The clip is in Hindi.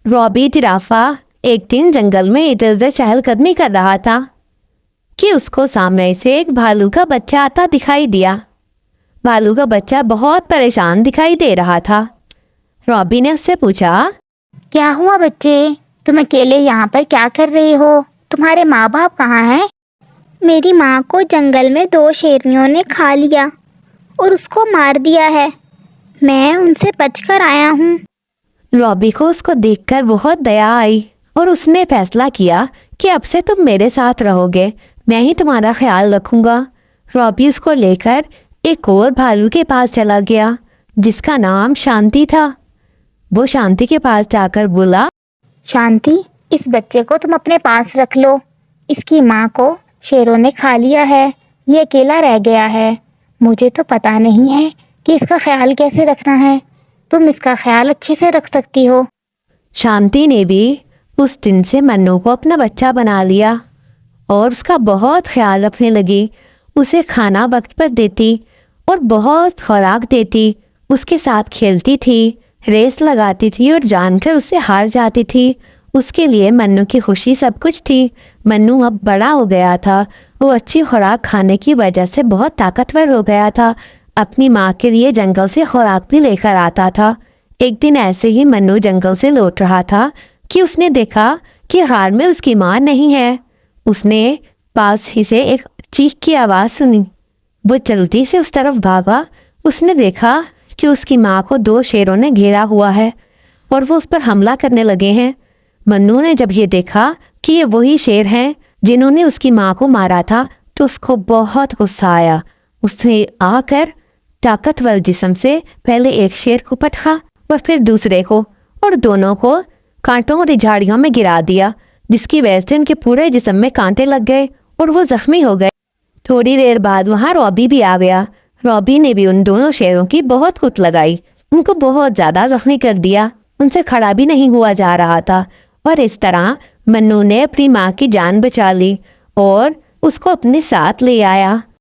रॉबी जिराफा एक दिन जंगल में इधर उधर चहलकदमी कर रहा था कि उसको सामने से एक भालू का बच्चा आता दिखाई दिया। भालू का बच्चा बहुत परेशान दिखाई दे रहा था। रॉबी ने उससे पूछा, क्या हुआ बच्चे, तुम अकेले यहाँ पर क्या कर रहे हो? तुम्हारे माँ बाप कहाँ हैं? मेरी माँ को जंगल में 2 शेरनियों ने खा लिया और उसको मार दिया है। मैं उनसे बचकर आया हूँ। रॉबी को उसको देखकर बहुत दया आई और उसने फैसला किया कि अब से तुम मेरे साथ रहोगे, मैं ही तुम्हारा ख्याल रखूंगा। रॉबी उसको लेकर एक और भालू के पास चला गया जिसका नाम शांति था। वो शांति के पास जाकर बोला, शांति, इस बच्चे को तुम अपने पास रख लो। इसकी माँ को शेरों ने खा लिया है, ये अकेला रह गया है। मुझे तो पता नहीं है कि इसका ख्याल कैसे रखना है। तुम इसका ख्याल अच्छे से रख सकती हो। शांति ने भी उस दिन से मन्नू को अपना बच्चा बना लिया और उसका बहुत ख्याल रखने लगी। उसे खाना वक्त पर देती और बहुत खुराक देती, उसके साथ खेलती थी, रेस लगाती थी और जानकर उससे हार जाती थी। उसके लिए मन्नू की खुशी सब कुछ थी। मन्नू अब बड़ा हो गया था। वो अच्छी खुराक खाने की वजह से बहुत ताकतवर हो गया था। अपनी माँ के लिए जंगल से खुराक भी लेकर आता था। एक दिन ऐसे ही मन्नू जंगल से लौट रहा था कि उसने देखा कि हार में उसकी माँ नहीं है। उसने पास ही से एक चीख की आवाज़ सुनी। वो जल्दी से उस तरफ भागा। उसने देखा कि उसकी माँ को 2 शेरों ने घेरा हुआ है और वो उस पर हमला करने लगे हैं। मन्नू ने जब ये देखा कि ये वही शेर हैं जिन्होंने उसकी माँ को मारा था तो उसको बहुत गुस्सा आया। उसने आकर ताकतवर जिस्म से पहले एक शेर को पटका और फिर दूसरे को, और दोनों को कांटों और झाड़ियों में गिरा दिया, जिसकी वजह से उनके पूरे जिस्म में कांटे लग गए और वो जख्मी हो गए। थोड़ी देर बाद वहाँ रॉबी भी आ गया। रॉबी ने भी उन दोनों शेरों की बहुत कुट लगाई, उनको बहुत ज़्यादा जख्मी कर दिया। उनसे खड़ा भी नहीं हुआ जा रहा था। और इस तरह मन्नू ने अपनी माँ की जान बचा ली और उसको अपने साथ ले आया।